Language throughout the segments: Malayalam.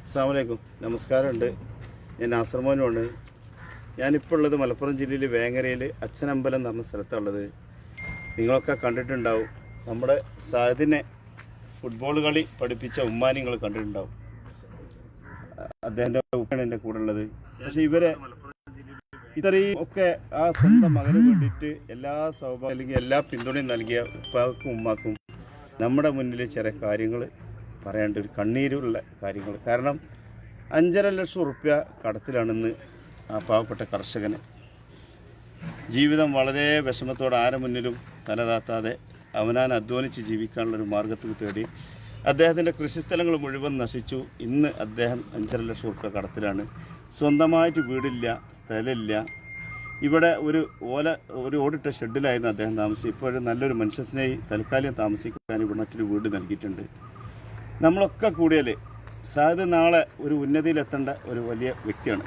അസ്സലാമു അലൈക്കും. നമസ്കാരമുണ്ട്. ഞാൻ നാസർമോനുമാണ്. ഞാനിപ്പോൾ ഉള്ളത് മലപ്പുറം ജില്ലയിൽ വേങ്ങരയിൽ അച്ഛനമ്പലം എന്ന് പറഞ്ഞ സ്ഥലത്തുള്ളത്. നിങ്ങളൊക്കെ കണ്ടിട്ടുണ്ടാവും. നമ്മുടെ സാദിനെ ഫുട്ബോൾ കളി പഠിപ്പിച്ച ഉമ്മാനെ നിങ്ങൾ കണ്ടിട്ടുണ്ടാവും. അദ്ദേഹത്തിൻ്റെ ഉപ്പയാണ് എൻ്റെ കൂടെ ഉള്ളത്. പക്ഷേ ഇവരെ ഇത്രയും ഒക്കെ ആ സ്വന്തം മകന് വേണ്ടിയിട്ട് എല്ലാ സൗഭാഗ്യം അല്ലെങ്കിൽ എല്ലാ പിന്തുണയും നൽകിയ ഉപ്പാക്കും ഉമ്മാക്കും നമ്മുടെ മുന്നിൽ ചില കാര്യങ്ങൾ പറയേണ്ട ഒരു കണ്ണീരുള്ള കാര്യങ്ങൾ. കാരണം 5.5 ലക്ഷം റുപ്യ കടത്തിലാണെന്ന് ആ പാവപ്പെട്ട കർഷകന്. ജീവിതം വളരെ വിഷമത്തോടെ ആരെ മുന്നിലും തലതാത്താതെ അവനാൻ അധ്വാനിച്ച് ജീവിക്കാനുള്ളൊരു മാർഗത്തിൽ തേടി അദ്ദേഹത്തിൻ്റെ കൃഷിസ്ഥലങ്ങൾ മുഴുവൻ നശിച്ചു. ഇന്ന് അദ്ദേഹം 5.5 ലക്ഷം റുപ്യ കടത്തിലാണ്. സ്വന്തമായിട്ട് വീടില്ല, സ്ഥലമില്ല. ഇവിടെ ഒരു ഓടിട്ട ഷെഡിലായിരുന്നു അദ്ദേഹം താമസിച്ചത്. ഇപ്പോഴും നല്ലൊരു മനുഷ്യസ്നേഹി തൽക്കാലം താമസിക്കാൻ ഇവിടെ മറ്റൊരു വീട് നൽകിയിട്ടുണ്ട്. നമ്മളൊക്കെ കൂടിയാൽ സാധ്യത നാളെ ഒരു ഉന്നതിയിലെത്തേണ്ട ഒരു വലിയ വ്യക്തിയാണ്.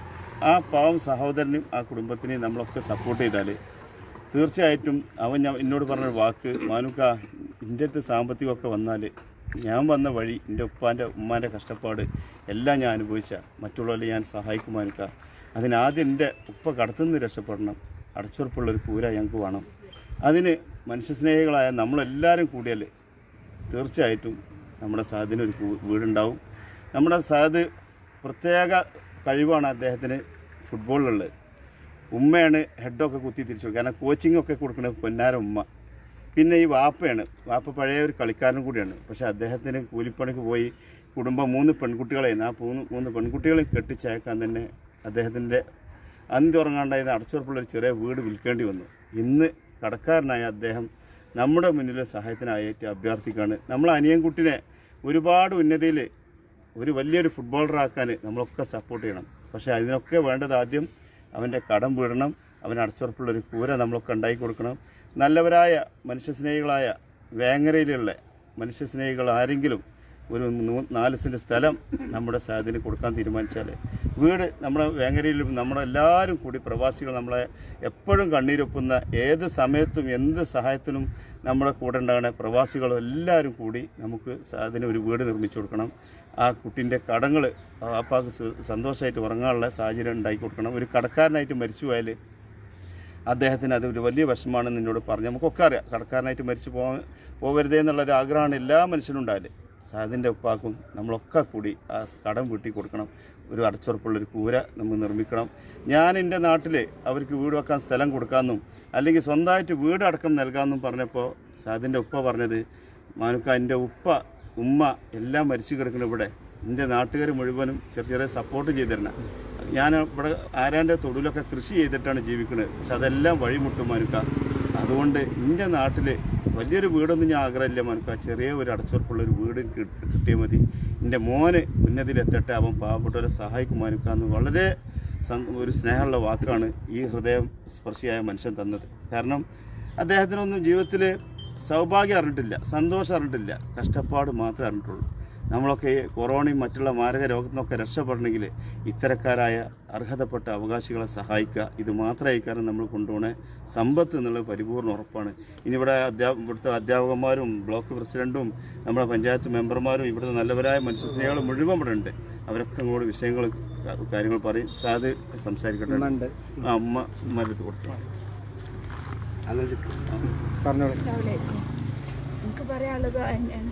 ആ പാവം സഹോദരനും ആ കുടുംബത്തിനെയും നമ്മളൊക്കെ സപ്പോർട്ട് ചെയ്താൽ തീർച്ചയായിട്ടും എന്നോട് പറഞ്ഞൊരു വാക്ക്, മാനുക്ക എൻ്റെ അടുത്ത് സാമ്പത്തികമൊക്കെ വന്നാൽ ഞാൻ വന്ന വഴി എൻ്റെ ഉപ്പാൻ്റെ ഉമ്മാൻ്റെ കഷ്ടപ്പാട് എല്ലാം ഞാൻ അനുഭവിച്ച മറ്റുള്ളവരെ ഞാൻ സഹായിക്കും മാനുക്ക. അതിനാദ്യം എൻ്റെ ഉപ്പ കടത്തുനിന്ന് രക്ഷപ്പെടണം. അടച്ചുറപ്പുള്ളൊരു കൂര ഞങ്ങൾക്ക് വേണം. അതിന് മനുഷ്യസ്നേഹികളായ നമ്മളെല്ലാവരും കൂടിയാൽ തീർച്ചയായിട്ടും നമ്മുടെ സാദിനൊരു വീടുണ്ടാവും. നമ്മുടെ സാദ് പ്രത്യേക കഴിവാണ് അദ്ദേഹത്തിന് ഫുട്ബോളിലുള്ളത്. ഉമ്മയാണ് ഹെഡൊക്കെ കുത്തി തിരിച്ചു. കാരണം കോച്ചിങ്ങൊക്കെ കൊടുക്കുന്നത് പൊന്നാര ഉമ്മ. പിന്നെ ഈ വാപ്പയാണ്. വാപ്പ പഴയ ഒരു കളിക്കാരനും കൂടിയാണ്. പക്ഷേ അദ്ദേഹത്തിന് കൂലിപ്പണിക്ക് പോയി കുടുംബം 3 പെൺകുട്ടികളായിരുന്നു. ആ 3 പെൺകുട്ടികളെ കെട്ടിച്ചയക്കാൻ തന്നെ അദ്ദേഹത്തിൻ്റെ അന്തി ഉറങ്ങാണ്ടായിരുന്ന അടച്ചുറപ്പുള്ളൊരു ചെറിയ വീട് വിൽക്കേണ്ടി വന്നു. ഇന്ന് കടക്കാരനായ അദ്ദേഹം നമ്മുടെ മുന്നിൽ സഹായത്തിനായിട്ട് അഭ്യർത്ഥിക്കുകയാണ്. നമ്മൾ അനിയൻകുട്ടിനെ ഒരുപാട് ഉന്നതിയിൽ ഒരു വലിയൊരു ഫുട്ബോളറാക്കാൻ നമ്മളൊക്കെ സപ്പോർട്ട് ചെയ്യണം. പക്ഷേ അതിനൊക്കെ വേണ്ടത് ആദ്യം അവൻ്റെ കടം വീടണം. അവന് അടച്ചുറപ്പുള്ളൊരു കൂര നമ്മളൊക്കെ ഉണ്ടാക്കി കൊടുക്കണം. നല്ലവരായ മനുഷ്യസ്നേഹികളായ വേങ്ങരയിലുള്ള മനുഷ്യസ്നേഹികൾ ആരെങ്കിലും ഒരു 4 സെൻറ്റ് സ്ഥലം നമ്മുടെ സാദിന് കൊടുക്കാൻ തീരുമാനിച്ചാൽ വീട് നമ്മുടെ വേങ്ങരയിലും നമ്മളെല്ലാവരും കൂടി പ്രവാസികൾ നമ്മളെ എപ്പോഴും കണ്ണീരൊപ്പുന്ന ഏത് സമയത്തും എന്ത് സഹായത്തിനും നമ്മുടെ കൂടെ ഉണ്ടാകുന്ന പ്രവാസികളും എല്ലാവരും കൂടി നമുക്ക് സാദിന് ഒരു വീട് നിർമ്മിച്ചു കൊടുക്കണം. ആ കുട്ടീൻ്റെ കടങ്ങൾ അപ്പാക്ക് സന്തോഷമായിട്ട് ഉറങ്ങാനുള്ള സാഹചര്യം ഉണ്ടാക്കി കൊടുക്കണം. ഒരു കടക്കാരനായിട്ട് മരിച്ചു പോയാൽ അദ്ദേഹത്തിന് അതൊരു വലിയ വിഷമമാണെന്ന് എന്നോട് പറഞ്ഞു. നമുക്കൊക്കെ അറിയാം കടക്കാരനായിട്ട് മരിച്ചു പോകരുതേ എന്നുള്ളൊരു ആഗ്രഹമാണ് എല്ലാ മനുഷ്യനും ഉണ്ടായാൽ. സാദിൻ്റെ ഉപ്പാക്കും നമ്മളൊക്കെ കൂടി ആ കടം വീട്ടി കൊടുക്കണം. ഒരു അടച്ചുറപ്പുള്ളൊരു കൂര നമ്മൾ നിർമ്മിക്കണം. ഞാൻ എൻ്റെ നാട്ടിൽ അവർക്ക് വീട് വെക്കാൻ സ്ഥലം കൊടുക്കാമെന്നും അല്ലെങ്കിൽ സ്വന്തമായിട്ട് വീട് അടക്കം നൽകാമെന്നും പറഞ്ഞപ്പോൾ സാദിൻ്റെ ഉപ്പ പറഞ്ഞത്, മാനുക്ക എൻ്റെ ഉമ്മ എല്ലാം മരിച്ചു കിടക്കണം. ഇവിടെ എൻ്റെ നാട്ടുകാർ മുഴുവനും ചെറിയ സപ്പോർട്ട് ചെയ്തിരണം. ഞാൻ ഇവിടെ ആരാൻ്റെ തൊടിലൊക്കെ കൃഷി ചെയ്തിട്ടാണ് ജീവിക്കുന്നത്. പക്ഷെ അതെല്ലാം വഴിമുട്ടും മാനുക്ക. അതുകൊണ്ട് എൻ്റെ നാട്ടിൽ വലിയൊരു വീടൊന്നും ഞാൻ ആഗ്രഹമില്ല മാനുക്ക. ചെറിയ ഒരു അടച്ചുറപ്പുള്ളൊരു വീട് കിട്ടിയാൽ മതി. എൻ്റെ മോന് ഉന്നതിയിലെത്തട്ടെ, അവൻ പാവപ്പെട്ടവരെ സഹായിക്കും മാനുക്ക എന്ന് വളരെ ഒരു സ്നേഹമുള്ള വാക്കാണ് ഈ ഹൃദയം സ്പർശിയായ മനുഷ്യൻ തന്നത്. കാരണം അദ്ദേഹത്തിനൊന്നും ജീവിതത്തിൽ സൗഭാഗ്യം അറിഞ്ഞിട്ടില്ല, സന്തോഷം അറിഞ്ഞിട്ടില്ല, കഷ്ടപ്പാട് മാത്രമേ അറിഞ്ഞിട്ടുള്ളൂ. നമ്മളൊക്കെ കൊറോണയും മറ്റുള്ള മാരക രോഗത്തിൽ നിന്നൊക്കെ രക്ഷപ്പെടണമെങ്കിൽ ഇത്തരക്കാരായ അർഹതപ്പെട്ട അവകാശികളെ സഹായിക്കുക. ഇത് മാത്രമായി കാരണം നമ്മൾ കൊണ്ടുപോകണ സമ്പത്ത് എന്നുള്ളത് പരിപൂർണ്ണ ഉറപ്പാണ്. ഇനി ഇവിടുത്തെ അധ്യാപകന്മാരും ബ്ലോക്ക് പ്രസിഡൻറ്റും നമ്മുടെ പഞ്ചായത്ത് മെമ്പർമാരും ഇവിടുത്തെ നല്ലവരായ മനുഷ്യസ്നേഹികളും മുഴുവൻ ഇവിടെ ഉണ്ട്. അവരൊക്കെ അങ്ങോട്ട് വിഷയങ്ങൾ കാര്യങ്ങൾ പറയും. സാദ് സംസാരിക്കട്ടെ. ഉമ്മടുത്ത് കൊടുത്തു എനിക്ക് പറയാനുള്ളത് തന്നെയാണ്.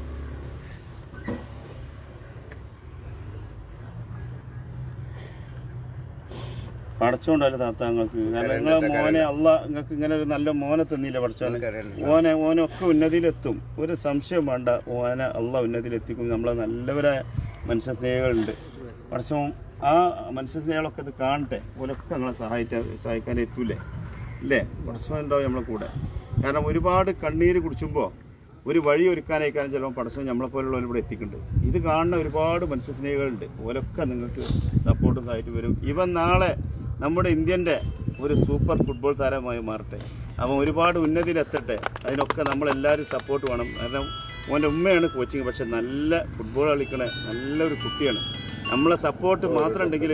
പഠിച്ചോണ്ടല്ലോ താത്താങ്ങൾക്ക്. കാരണം നിങ്ങളെ മോനെ നിങ്ങൾക്ക് ഇങ്ങനെ ഒരു നല്ല മോനെ തന്നില്ല പഠിച്ചാൽ. ഓനൊക്കെ ഉന്നതിയിലെത്തും, ഒരു സംശയം വേണ്ട. ഓനെ ഉന്നതിയിലെത്തിക്കും. നമ്മളെ നല്ലവരായ മനുഷ്യസ്നേഹികളുണ്ട്. പഠിച്ചോ ആ മനുഷ്യസ്നേഹികളൊക്കെ ഇത് കാണട്ടെ. ഓലൊക്കെ നിങ്ങളെ സഹായിക്കാൻ എത്തൂലേ ഇല്ലേ? പഠിച്ചോണ്ടാവും നമ്മളെ കൂടെ. കാരണം ഒരുപാട് കണ്ണീര് കുടിച്ചുമ്പോൾ ഒരു വഴി ഒരുക്കാനയക്കാനും ചിലപ്പോൾ പഠിച്ചോ നമ്മളെപ്പോലുള്ളവർ ഇവിടെ എത്തിക്കുന്നുണ്ട്. ഇത് കാണുന്ന ഒരുപാട് മനുഷ്യസ്നേഹികളുണ്ട്. ഓലൊക്കെ നിങ്ങൾക്ക് സപ്പോർട്ടും സഹായിട്ട് വരും. ഇവൻ നാളെ നമ്മുടെ ഇന്ത്യൻ്റെ ഒരു സൂപ്പർ ഫുട്ബോൾ താരമായി മാറട്ടെ. അവൻ ഒരുപാട് ഉന്നതിയിലെത്തട്ടെ. അതിനൊക്കെ നമ്മളെല്ലാവരും സപ്പോർട്ട് വേണം. കാരണം ഓൻ്റെ ഉമ്മയാണ് കോച്ചിങ്. പക്ഷെ നല്ല ഫുട്ബോൾ കളിക്കണ നല്ലൊരു കുട്ടിയാണ്. നമ്മളെ സപ്പോർട്ട് മാത്രം ഉണ്ടെങ്കിൽ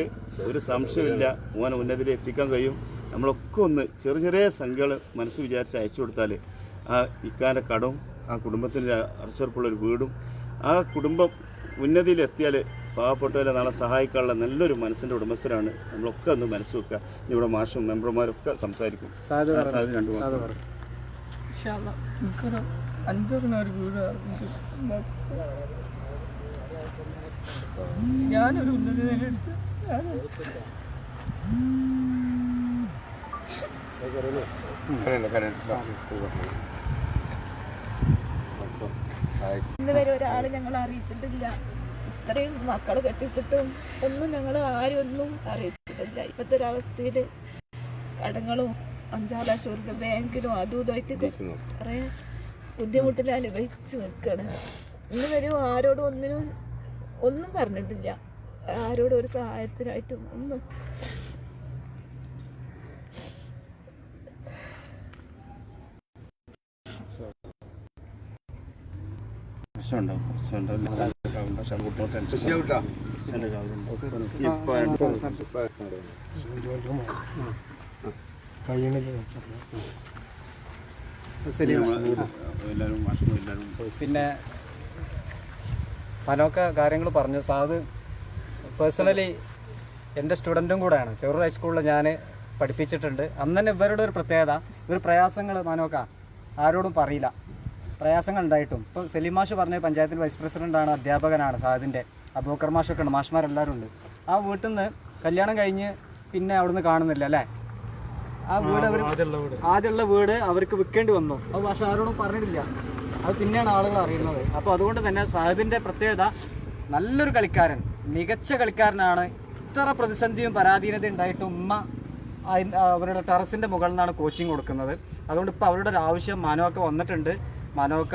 ഒരു സംശയമില്ല ഓനെ ഉന്നതിയിൽ എത്തിക്കാൻ കഴിയും. നമ്മളൊക്കെ ഒന്ന് ചെറിയ സംഖ്യകൾ മനസ്സ് വിചാരിച്ച് അയച്ചു കൊടുത്താൽ ആ ഇക്കാൻ്റെ കടവും ആ കുടുംബത്തിൻ്റെ അടച്ചുറപ്പുള്ളൊരു വീടും ആ കുടുംബം ഉന്നതിയിലെത്തിയാൽ പാവപ്പെട്ടവരെ നാളെ സഹായിക്കാനുള്ള നല്ലൊരു മനസ്സിൻ്റെ ഉടമസ്ഥരാണ്. നമ്മളൊക്കെ ഒന്ന് മനസ്സ് വെക്കുക. ഇവിടെ മാഷും മെമ്പർമാരൊക്കെ സംസാരിക്കും. രണ്ടു എനിക്കൊരു 5 വീട് ഞാനൊരു ഉന്നത നിലയെടുത്ത് ഇന്ന് വരെ ഒരാൾ ഞങ്ങൾ അറിയിച്ചിട്ടില്ല. ഇത്രയും മക്കൾ കെട്ടിച്ചിട്ടും ഒന്നും ഞങ്ങൾ ആരും ഒന്നും അറിയിച്ചിട്ടില്ല. ഇപ്പോഴത്തെ ഒരവസ്ഥയിൽ കടങ്ങളും 5-6 ലക്ഷം രൂപ ബാങ്കിലും അതും ഇതായിട്ട് കുറേ ബുദ്ധിമുട്ടിൽ അനുഭവിച്ച് നിൽക്കുകയാണ്. ഇന്ന് വരെ ആരോടും ഒന്നും പറഞ്ഞിട്ടില്ല. ആരോടും ഒരു സഹായത്തിനായിട്ടും ഒന്നും. പിന്നെ പലൊക്കെ കാര്യങ്ങൾ പറഞ്ഞു. സാദ് പേഴ്സണലി എൻ്റെ സ്റ്റുഡൻറ്റും കൂടെയാണ്. ചെറൂർ ഹൈസ്കൂളിൽ ഞാൻ പഠിപ്പിച്ചിട്ടുണ്ട്. അന്ന് തന്നെ ഇവരുടെ ഒരു പ്രത്യേകത, ഇവർ പ്രയാസങ്ങൾ മനോക്ക ആരോടും പറയില്ല. പ്രയാസങ്ങൾ ഉണ്ടായിട്ടും ഇപ്പോൾ സലീം മാഷ് പറഞ്ഞ പഞ്ചായത്തിൽ വൈസ് പ്രസിഡൻ്റാണ്, അധ്യാപകനാണ്. സാദിൻ്റെ അബൂബക്കർ മാഷൊക്കെ ഉണ്ട്, മാഷ്മാരെല്ലാവരും ഉണ്ട്. ആ വീട്ടിൽ നിന്ന് കല്യാണം കഴിഞ്ഞ് പിന്നെ അവിടുന്ന് കാണുന്നില്ല അല്ലേ. ആ വീട് അവർ ആദ്യമുള്ള വീട് അവർക്ക് വിൽക്കേണ്ടി വന്നു. അത് പക്ഷേ ആരോടും പറഞ്ഞിട്ടില്ല. അത് പിന്നെയാണ് ആളുകൾ അറിയുന്നത്. അപ്പോൾ അതുകൊണ്ട് തന്നെ സാദിൻ്റെ പ്രത്യേകത നല്ലൊരു കളിക്കാരൻ, മികച്ച കളിക്കാരനാണ്. ഇത്ര പ്രതിസന്ധിയും പരാധീനതയും ഉണ്ടായിട്ടും ഉമ്മ അവരുടെ ടെറസിൻ്റെ മുകളിൽ നിന്നാണ് കോച്ചിങ് കൊടുക്കുന്നത്. അതുകൊണ്ട് ഇപ്പോൾ അവരുടെ ഒരു ആവശ്യം മാനോക്ക വന്നിട്ടുണ്ട്. മാനോക്ക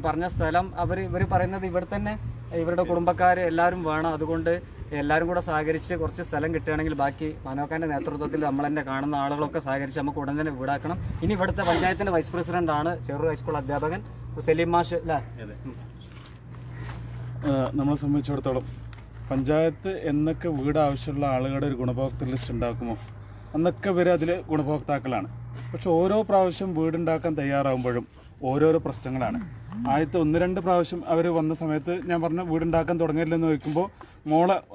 പറഞ്ഞ സ്ഥലം ഇവർ പറയുന്നത് ഇവിടെ തന്നെ ഇവരുടെ കുടുംബക്കാർ എല്ലാവരും വേണം. അതുകൊണ്ട് എല്ലാവരും കൂടെ സഹകരിച്ച് കുറച്ച് സ്ഥലം കിട്ടുകയാണെങ്കിൽ ബാക്കി മാനോക്കാൻ്റെ നേതൃത്വത്തിൽ നമ്മൾ തന്നെ കാണുന്ന ആളുകളൊക്കെ സഹകരിച്ച് നമുക്ക് ഉടൻ തന്നെ വീടാക്കണം. ഇനി ഇവിടുത്തെ പഞ്ചായത്തിൻ്റെ വൈസ് പ്രസിഡൻ്റാണ് ചെറൂർ ഹൈസ്കൂൾ അധ്യാപകൻ സലീം മാഷ് അല്ലേ. നമ്മളെ സംബന്ധിച്ചിടത്തോളം പഞ്ചായത്ത് എന്നൊക്കെ വീട് ആവശ്യമുള്ള ആളുകളുടെ ഒരു ഗുണഭോക്തൃ ലിസ്റ്റ് ഉണ്ടാക്കുമോ അന്നൊക്കെ വരെ അതിൽ ഗുണഭോക്താക്കളാണ്. പക്ഷെ ഓരോ പ്രാവശ്യം വീടുണ്ടാക്കാൻ തയ്യാറാകുമ്പോഴും ഓരോരോ പ്രശ്നങ്ങളാണ്. ആദ്യത്തെ 1-2 പ്രാവശ്യം അവർ വന്ന സമയത്ത് ഞാൻ പറഞ്ഞു വീടുണ്ടാക്കാൻ തുടങ്ങിയില്ലെന്ന് ചോദിക്കുമ്പോൾ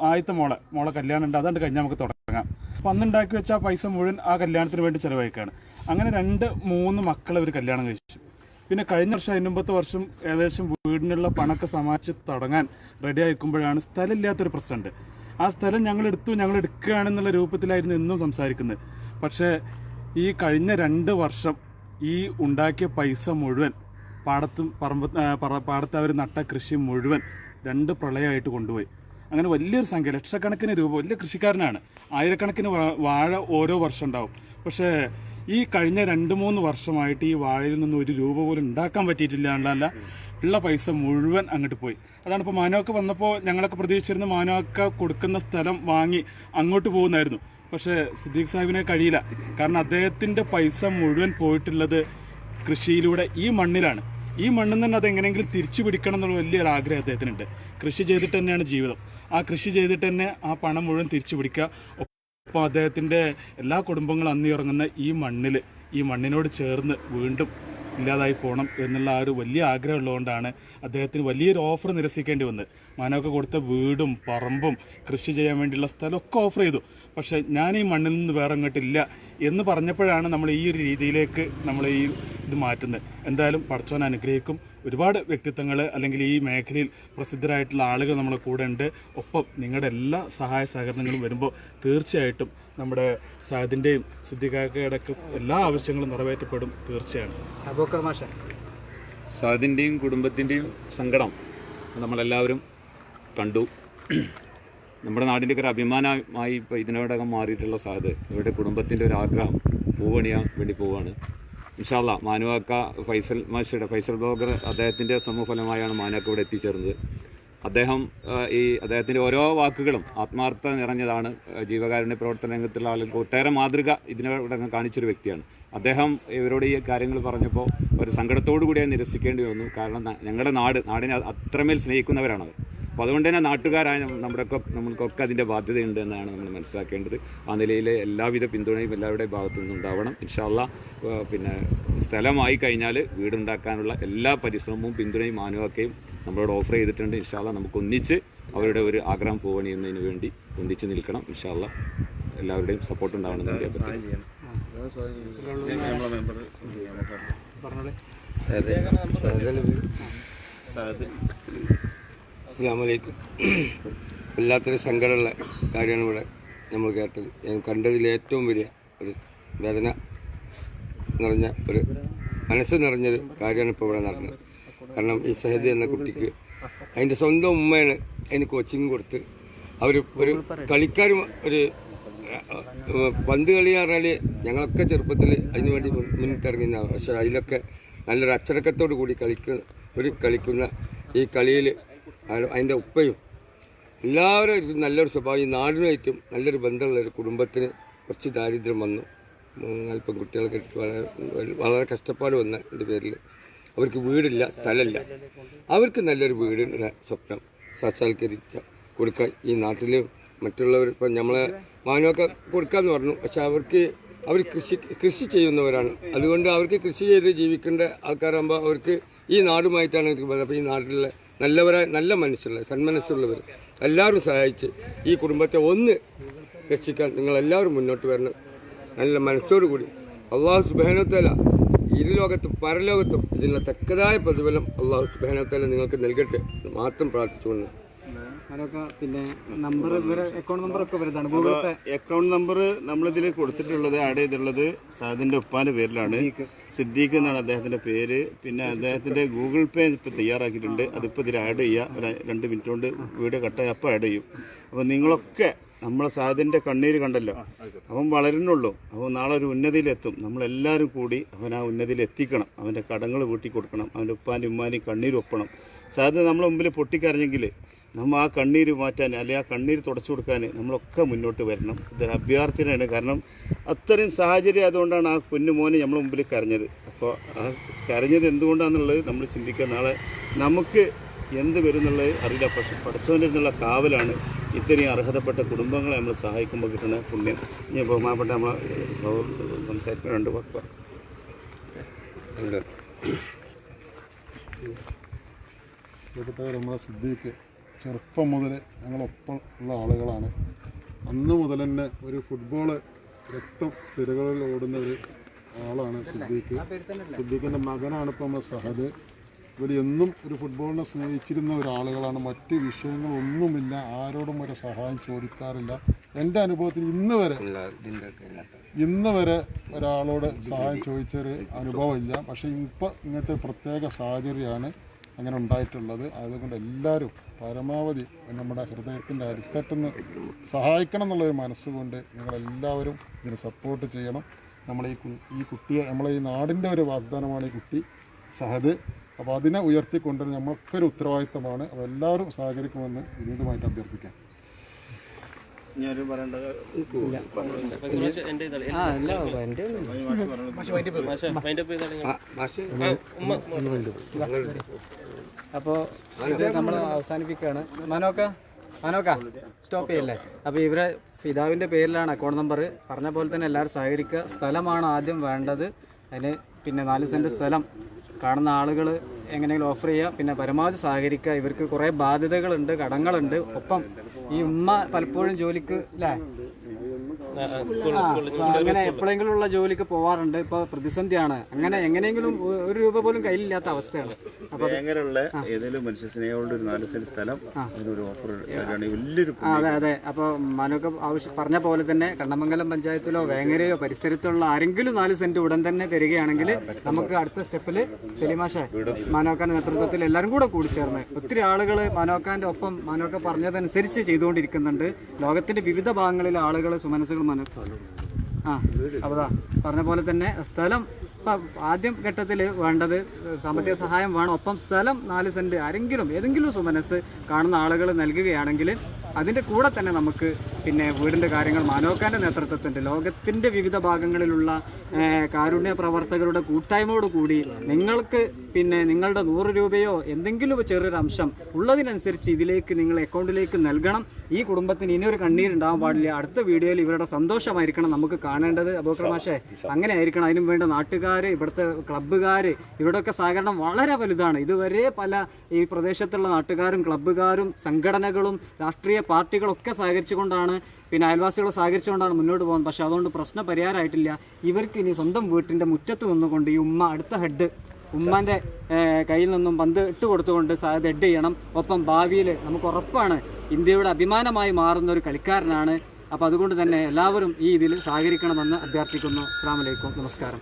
ആദ്യത്തെ മോളെ കല്യാണം ഉണ്ട്, അതുകൊണ്ട് കഴിഞ്ഞാൽ നമുക്ക് തുടങ്ങാം. അപ്പം അന്നുണ്ടാക്കി വെച്ച ആ പൈസ മുഴുവൻ ആ കല്യാണത്തിന് വേണ്ടി ചിലവഴിക്കുകയാണ്. അങ്ങനെ 2-3 മക്കളെ അവർ കല്യാണം കഴിച്ചു. പിന്നെ കഴിഞ്ഞ വർഷം അതിന് മുമ്പത്തെ വർഷം ഏകദേശം വീടിനുള്ള പണമൊക്കെ സമാധിച്ച് തുടങ്ങാൻ റെഡി ആയിക്കുമ്പോഴാണ് സ്ഥലമില്ലാത്തൊരു പ്രശ്നമുണ്ട്. ആ സ്ഥലം ഞങ്ങൾ എടുക്കുകയാണെന്നുള്ള രൂപത്തിലായിരുന്നു എന്നും സംസാരിക്കുന്നത്. പക്ഷേ ഈ കഴിഞ്ഞ 2 വർഷം ഈ ഉണ്ടാക്കിയ പൈസ മുഴുവൻ പാടത്ത് അവർ നട്ട കൃഷി മുഴുവൻ 2 പ്രളയമായിട്ട് കൊണ്ടുപോയി. അങ്ങനെ വലിയൊരു സംഖ്യ, ലക്ഷക്കണക്കിന് രൂപ, വലിയ കൃഷിക്കാരനാണ്. ആയിരക്കണക്കിന് വാഴ ഓരോ വർഷം ഉണ്ടാവും. പക്ഷേ ഈ കഴിഞ്ഞ 2-3 വർഷമായിട്ട് ഈ വാഴയിൽ നിന്ന് ഒരു രൂപ പോലും ഉണ്ടാക്കാൻ പറ്റിയിട്ടില്ല എന്നല്ല, ഉള്ള പൈസ മുഴുവൻ അങ്ങോട്ട് പോയി. അതാണ് ഇപ്പോൾ മാനോക്ക വന്നപ്പോൾ ഞങ്ങളൊക്കെ പ്രതീക്ഷിച്ചിരുന്ന മാനോക്ക കൊടുക്കുന്ന സ്ഥലം വാങ്ങി അങ്ങോട്ട് പോകുന്നായിരുന്നു. പക്ഷേ സിദ്ദീഖ് സാഹിബിനെ കഴിയില്ല. കാരണം അദ്ദേഹത്തിൻ്റെ പൈസ മുഴുവൻ പോയിട്ടുള്ളത് കൃഷിയിലൂടെ ഈ മണ്ണിലാണ്. ഈ മണ്ണിൽ നിന്ന് അതെങ്ങനെയെങ്കിലും തിരിച്ചു പിടിക്കണം എന്നുള്ള വലിയൊരു ആഗ്രഹം അദ്ദേഹത്തിനുണ്ട്. കൃഷി ചെയ്തിട്ട് തന്നെയാണ് ജീവിതം. ആ കൃഷി ചെയ്തിട്ട് തന്നെ ആ പണം മുഴുവൻ തിരിച്ചു പിടിക്കുക. ഒപ്പം അദ്ദേഹത്തിൻ്റെ എല്ലാ കുടുംബങ്ങളും അന്നിറങ്ങുന്ന ഈ മണ്ണിനോട് ചേർന്ന് വീണ്ടും ഇല്ലാതായി പോകണം എന്നുള്ള ആ ഒരു വലിയ ആഗ്രഹം ഉള്ളതുകൊണ്ടാണ് അദ്ദേഹത്തിന് വലിയൊരു ഓഫർ നിരസിക്കേണ്ടി വന്നത്. മാനോക്ക കൊടുത്ത വീടും പറമ്പും കൃഷി ചെയ്യാൻ വേണ്ടിയുള്ള സ്ഥലമൊക്കെ ഓഫർ ചെയ്തു. പക്ഷേ ഞാൻ ഈ മണ്ണിൽ നിന്ന് വേറെ അങ്ങോട്ടില്ല എന്ന് പറഞ്ഞപ്പോഴാണ് നമ്മൾ ഈ ഒരു രീതിയിലേക്ക് നമ്മൾ ഈ ഇത് മാറ്റുന്നത്. എന്തായാലും പടച്ചോൻ അനുഗ്രഹിക്കും. ഒരുപാട് വ്യക്തിത്വങ്ങൾ അല്ലെങ്കിൽ ഈ മേഖലയിൽ പ്രസിദ്ധരായിട്ടുള്ള ആളുകൾ നമ്മളെ കൂടെ ഉണ്ട്. ഒപ്പം നിങ്ങളുടെ എല്ലാ സഹായ സഹകരണങ്ങളും വരുമ്പോൾ തീർച്ചയായിട്ടും നമ്മുടെ സാദിൻ്റെയും സിദ്ദിഖാക്കയുടെ എല്ലാ ആവശ്യങ്ങളും നിറവേറ്റപ്പെടും. തീർച്ചയാണ്. അബൂബക്കർ മാഷ, സാദിൻ്റെയും കുടുംബത്തിൻ്റെയും സങ്കടം നമ്മളെല്ലാവരും കണ്ടു. നമ്മുടെ നാടിൻ്റെ ഒരു അഭിമാനമായി ഇപ്പോൾ ഇതിനോടകം മാറിയിട്ടുള്ള സാദ് ഇവരുടെ കുടുംബത്തിൻ്റെ ഒരു ആഗ്രഹം പൂവണിയാൻ വേണ്ടി പോവുകയാണ്. ഇൻഷാ അല്ലാ മാനുവാക്ക ഫൈസൽ ബ്ലോഗർ അദ്ദേഹത്തിൻ്റെ സമൂഹഫലമായാണ് മാനുവാക്ക ഇവിടെ എത്തിച്ചേർന്നത്. അദ്ദേഹത്തിൻ്റെ ഓരോ വാക്കുകളും ആത്മാർത്ഥത നിറഞ്ഞതാണ്. ജീവകാരുണ്യ പ്രവർത്തന രംഗത്തുള്ള ആളുകൾക്ക് ഒട്ടേറെ മാതൃക ഇതിനോടകം കാണിച്ചൊരു വ്യക്തിയാണ്. അദ്ദേഹം ഇവരോട് ഈ കാര്യങ്ങൾ പറഞ്ഞപ്പോൾ ഒരു സങ്കടത്തോടു കൂടി നിരസിക്കേണ്ടി വന്നു. കാരണം ഞങ്ങളുടെ നാടിനെ അത്രമേൽ സ്നേഹിക്കുന്നവരാണവർ. അപ്പോൾ അതുകൊണ്ട് തന്നെ നാട്ടുകാരായ നമ്മൾക്കൊക്കെ അതിൻ്റെ ബാധ്യതയുണ്ട് എന്നാണ് നമ്മൾ മനസ്സിലാക്കേണ്ടത്. ആ നിലയിൽ എല്ലാവിധ പിന്തുണയും എല്ലാവരുടെയും ഭാഗത്തു നിന്നുണ്ടാവണം. ഇൻഷാ അല്ലാ പിന്നെ സ്ഥലമായി കഴിഞ്ഞാൽ വീടുണ്ടാക്കാനുള്ള എല്ലാ പരിശ്രമവും പിന്തുണയും മാനുവാക്കയും നമ്മളോട് ഓഫർ ചെയ്തിട്ടുണ്ട്. ഇൻഷാ അല്ലാ നമുക്ക് ഒന്നിച്ച് അവരുടെ ഒരു ആഗ്രഹം പൂവണിയുന്നതിന് വേണ്ടി ഒന്നിച്ചു നിൽക്കണം. ഇൻഷാ അല്ലാഹ് എല്ലാവരുടെയും സപ്പോർട്ട് ഉണ്ടാവണമെന്ന് എനിക്ക് അഭ്യർത്ഥിക്കുന്നു. അസ്സലാമലൈക്കും. വല്ലാത്തൊരു സങ്കടമുള്ള കാര്യമാണ് ഇവിടെ നമ്മൾ കേട്ടത്. ഞാൻ കണ്ടതിൽ ഏറ്റവും വലിയ ഒരു വേദന നിറഞ്ഞ ഒരു മനസ്സ് നിറഞ്ഞൊരു കാര്യമാണ് ഇപ്പോൾ ഇവിടെ നടന്നത്. കാരണം ഈ സഹദ് എന്ന കുട്ടിക്ക് അതിൻ്റെ സ്വന്തം ഉമ്മയാണ് അതിന് കോച്ചിങ് കൊടുത്ത് അവർ ഒരു കളിക്കാരും ഒരു പന്ത് കളി എന്ന് പറഞ്ഞാൽ ഞങ്ങളൊക്കെ ചെറുപ്പത്തിൽ അതിനു വേണ്ടി മുന്നിട്ടിറങ്ങുന്നതാണ്. പക്ഷേ അതിലൊക്കെ നല്ലൊരു അച്ചടക്കത്തോടു കൂടി കളിക്കുന്ന ഈ കളിയിൽ അതിൻ്റെ ഉപ്പയും എല്ലാവരും നല്ലൊരു സ്വഭാവം, ഈ നാടിനുമായിട്ടും നല്ലൊരു ബന്ധമുള്ള ഒരു കുടുംബത്തിന് കുറച്ച് ദാരിദ്ര്യം വന്നു. 4 പെൺകുട്ടികളൊക്കെ വളരെ കഷ്ടപ്പാട് വന്നതിൻ്റെ പേരിൽ അവർക്ക് വീടില്ല, സ്ഥലമില്ല. അവർക്ക് നല്ലൊരു വീടിൻ്റെ സ്വപ്നം സാക്ഷാത്കരിച്ച കൊടുക്കാൻ ഈ നാട്ടിൽ മറ്റുള്ളവർ ഇപ്പം നമ്മളെ മാനവൊക്കെ കൊടുക്കാമെന്ന് പറഞ്ഞു. പക്ഷെ അവർ കൃഷി ചെയ്യുന്നവരാണ്. അതുകൊണ്ട് അവർക്ക് കൃഷി ചെയ്ത് ജീവിക്കേണ്ട ആൾക്കാരാകുമ്പോൾ അവർക്ക് ഈ നാടുമായിട്ടാണ് എനിക്ക് ബന്ധം. അപ്പോൾ ഈ നാട്ടിലെ നല്ല മനുഷ്യരുള്ള സന്മനസ്സുള്ളവർ എല്ലാവരും സഹായിച്ച് ഈ കുടുംബത്തെ ഒന്ന് രക്ഷിക്കാൻ നിങ്ങളെല്ലാവരും മുന്നോട്ട് വരണം. നല്ല മനസ്സോടുകൂടി അള്ളാഹു സുബ്ഹാനഹു വ തആല ഇരുലോകത്തും പരലോകത്തും ഇതിനുള്ള തക്കതായ പ്രതിഫലം അള്ളാഹു സുബ്ഹാനഹു വ തആല നിങ്ങൾക്ക് നൽകട്ടെ മാത്രം പ്രാർത്ഥിച്ചുകൊണ്ട് അക്കൗണ്ട് നമ്പർ നമ്മളിതിൽ കൊടുത്തിട്ടുള്ളത് ആഡ് ചെയ്തിട്ടുള്ളത് സാദിന്റെ ഉപ്പാന്റെ പേരിലാണ്. സിദ്ദീഖ് എന്നാണ് അദ്ദേഹത്തിന്റെ പേര്. പിന്നെ അദ്ദേഹത്തിന്റെ ഗൂഗിൾ പേ ഇപ്പോൾ തയ്യാറാക്കിയിട്ടുണ്ട്. അതിപ്പോൾ ഇതിൽ ആഡ് ചെയ്യുക. ഒരു 2 മിനിറ്റ് കൊണ്ട് വീഡിയോ കട്ടായി അപ്പോൾ ആഡ് ചെയ്യും. അപ്പോൾ നിങ്ങളൊക്കെ നമ്മളെ സാദിന്റെ കണ്ണീര് കണ്ടല്ലോ, അവൻ വളരുന്നുള്ളൂ. അവൻ നാളെ ഒരു ഉന്നതിയിലെത്തും. നമ്മളെല്ലാവരും കൂടി അവൻ ആ ഉന്നതിയിൽ എത്തിക്കണം. അവൻ്റെ കടങ്ങൾ വീട്ടി കൊടുക്കണം. അവൻ്റെ ഉപ്പാൻ്റെ ഉമ്മാനെയും കണ്ണീര് ഒപ്പണം. സാദ് നമ്മളെ മുമ്പിൽ പൊട്ടിക്കരഞ്ഞെങ്കിൽ നമ്മൾ ആ കണ്ണീര് മാറ്റാൻ അല്ലെങ്കിൽ ആ കണ്ണീര് തുടച്ചു കൊടുക്കാൻ നമ്മളൊക്കെ മുന്നോട്ട് വരണം. ഇതൊരു അഭ്യർത്ഥനയാണ്. കാരണം അത്രയും സാഹചര്യം ആയതുകൊണ്ടാണ് ആ കുഞ്ഞുമോനെ നമ്മളെ മുമ്പിൽ കരഞ്ഞത്. അപ്പോൾ ആ കരഞ്ഞത് എന്തുകൊണ്ടാണെന്നുള്ളത് നമ്മൾ ചിന്തിക്കുക. നാളെ നമുക്ക് എന്ത് വരും എന്നുള്ളത് അറിയില്ല. പക്ഷെ പഠിച്ചവൻ്റെ നിന്നുള്ള കാവലാണ് ഇത്രയും അർഹതപ്പെട്ട കുടുംബങ്ങളെ നമ്മൾ സഹായിക്കുമ്പോൾ കിട്ടുന്ന പുണ്യം. ഇനി ബഹുമാനപ്പെട്ട നമ്മളെ സംസാരിക്കുന്ന 2 വാക്ക് പറ. നമ്മളെ സിദ്ദീഖ് ചെറുപ്പം മുതൽ ഞങ്ങളൊപ്പം ഉള്ള ആളുകളാണ്. അന്ന് മുതൽ തന്നെ ഒരു ഫുട്ബോള് രക്തം സിരകളിൽ ഓടുന്ന ഒരു ആളാണ് സിദ്ദീഖ്. സിദ്ദീഖിൻ്റെ മകനാണ് ഇപ്പോൾ നമ്മുടെ സഹദ്. ഇവർ എന്നും ഒരു ഫുട്ബോളിനെ സ്നേഹിച്ചിരുന്ന ഒരാളുകളാണ്. മറ്റ് വിഷയങ്ങളൊന്നുമില്ല, ആരോടും ഒരു സഹായം ചോദിക്കാറില്ല. എൻ്റെ അനുഭവത്തിൽ ഇന്ന് വരെ ഒരാളോട് സഹായം ചോദിച്ചൊരു അനുഭവമില്ല. പക്ഷേ ഇപ്പോൾ ഇങ്ങനത്തെ പ്രത്യേക സാഹചര്യമാണ് അങ്ങനെ ഉണ്ടായിട്ടുള്ളത്. അതുകൊണ്ട് എല്ലാവരും പരമാവധി നമ്മുടെ ഹൃദയത്തിൻ്റെ അടിത്തട്ടുന്ന് സഹായിക്കണം എന്നുള്ളൊരു മനസ്സുകൊണ്ട് നിങ്ങളെല്ലാവരും ഇതിന് സപ്പോർട്ട് ചെയ്യണം. ഈ കുട്ടിയെ നമ്മളെ ഈ നാടിൻ്റെ ഒരു വാഗ്ദാനമാണ് ഈ കുട്ടി സഹദ്. അപ്പോൾ അതിനെ ഉയർത്തിക്കൊണ്ടൊരു നമുക്കൊരു ഉത്തരവാദിത്തമാണ്. അപ്പോൾ എല്ലാവരും സഹകരിക്കുമെന്ന് വിനീതമായിട്ട് അഭ്യർത്ഥിക്കാം. ഞാനും പറയേണ്ടത് അപ്പോൾ ഇത് നമ്മൾ അവസാനിപ്പിക്കുകയാണ്. മനോക്ക സ്റ്റോപ്പ് ചെയ്യല്ലേ? അപ്പോൾ ഇവരെ പിതാവിൻ്റെ പേരിലാണ് അക്കൗണ്ട് നമ്പർ. പറഞ്ഞ പോലെ തന്നെ എല്ലാവരും സഹകരിക്കുക. സ്ഥലമാണ് ആദ്യം വേണ്ടത്. അതിന് പിന്നെ 4 സെൻറ്റ് സ്ഥലം കാണുന്ന ആളുകൾ എങ്ങനെയെങ്കിലും ഓഫർ ചെയ്യുക. പിന്നെ പരമാവധി സഹകരിക്കുക. ഇവർക്ക് കുറേ ബാധ്യതകളുണ്ട്, കടങ്ങളുണ്ട്. ഒപ്പം ഈ ഉമ്മ പലപ്പോഴും ജോലിക്ക് അല്ലേ അങ്ങനെ എപ്പോഴെങ്കിലും ഉള്ള ജോലിക്ക് പോവാറുണ്ട്. ഇപ്പോൾ പ്രതിസന്ധിയാണ്. അങ്ങനെ എങ്ങനെയെങ്കിലും 1 രൂപ പോലും കയ്യിലില്ലാത്ത അവസ്ഥയാണ്. അപ്പോൾ ഭയങ്കരമുള്ള ഏതെങ്കിലും മനുഷ്യ സ്നേഹമുള്ള ഒരു 4 സെന്റ് സ്ഥലം അതിനൊരു ഓഫർ വലിയൊരു. അതെ. അപ്പോൾ മനോക്ക് പറഞ്ഞ പോലെ തന്നെ കണ്ണമംഗലം പഞ്ചായത്തിലോ വേങ്ങരയോ പരിസരത്തുള്ള ആരെങ്കിലും 4 സെന്റ് ഉടൻ തന്നെ തരികയാണെങ്കിൽ നമുക്ക് അടുത്ത സ്റ്റെപ്പിൽ സലീമാഷെ മനോക്കാന്റെ നേതൃത്വത്തിൽ എല്ലാവരും കൂടെ കൂടിച്ചേർന്ന് ഒത്തിരി ആളുകൾ മനോക്കാന്റെ ഒപ്പം മനോക്ക പറഞ്ഞതനുസരിച്ച് ചെയ്തുകൊണ്ടിരിക്കുന്നുണ്ട്. ലോകത്തിന്റെ വിവിധ ഭാഗങ്ങളിലെ ആളുകൾ സുമനസ്സുകൾ അപ്പോൾ പറഞ്ഞ പോലെ തന്നെ സ്ഥലം ആദ്യം ഘട്ടത്തിൽ വേണ്ടത് സാമ്പത്തിക സഹായം വേണം. ഒപ്പം സ്ഥലം 4 സെന്റ് ആരെങ്കിലും ഏതെങ്കിലും സുമനസ് കാണുന്ന ആളുകൾ നൽകുകയാണെങ്കിൽ അതിൻ്റെ കൂടെ തന്നെ നമുക്ക് പിന്നെ വീടിൻ്റെ കാര്യങ്ങൾ മാനോക്കാൻ്റെ നേതൃത്വത്തിൻ്റെ ലോകത്തിൻ്റെ വിവിധ ഭാഗങ്ങളിലുള്ള കാരുണ്യ പ്രവർത്തകരുടെ കൂട്ടായ്മയോടുകൂടി നിങ്ങൾക്ക് പിന്നെ നിങ്ങളുടെ 100 രൂപയോ എന്തെങ്കിലും ചെറിയൊരു അംശം ഉള്ളതിനനുസരിച്ച് ഇതിലേക്ക് നിങ്ങൾ അക്കൗണ്ടിലേക്ക് നൽകണം. ഈ കുടുംബത്തിന് ഇനിയൊരു കണ്ണീരുണ്ടാകാൻ പാടില്ല. അടുത്ത വീഡിയോയിൽ ഇവരുടെ സന്തോഷമായിരിക്കണം നമുക്ക് കാണേണ്ടത്. അബൂബക്കർ മാഷേ, അങ്ങനെ ആയിരിക്കണം. അതിനും വേണ്ട നാട്ടുകാർ, ഇവിടുത്തെ ക്ലബ്ബുകാർ, ഇവിടെയൊക്കെ സഹകരണം വളരെ വലുതാണ്. ഇതുവരെ പല ഈ പ്രദേശത്തുള്ള നാട്ടുകാരും ക്ലബ്ബുകാരും സംഘടനകളും രാഷ്ട്രീയ പാർട്ടികളൊക്കെ സഹകരിച്ചുകൊണ്ടാണ് പിന്നെ അയൽവാസികൾ സഹകരിച്ചുകൊണ്ടാണ് മുന്നോട്ട് പോകുന്നത്. പക്ഷേ അതുകൊണ്ട് പ്രശ്നം പരിഹാരമായിട്ടില്ല. ഇവർക്ക് ഇനി സ്വന്തം വീട്ടിൻ്റെ മുറ്റത്ത് നിന്നുകൊണ്ട് ഈ ഉമ്മ അടുത്ത ഹെഡ് ഉമ്മാൻ്റെ കയ്യിൽ നിന്നും പന്ത് ഇട്ട് കൊടുത്തുകൊണ്ട് അത് ഹെഡ് ചെയ്യണം. ഒപ്പം ഭാവിയിൽ നമുക്ക് ഉറപ്പാണ് ഇന്ത്യയുടെ അഭിമാനമായി മാറുന്ന ഒരു കളിക്കാരനാണ്. അപ്പോൾ അതുകൊണ്ട് തന്നെ എല്ലാവരും ഈ ഇതിൽ സഹകരിക്കണമെന്ന് അഭ്യർത്ഥിക്കുന്നു. അസ്സലാമു അലൈക്കും, നമസ്കാരം.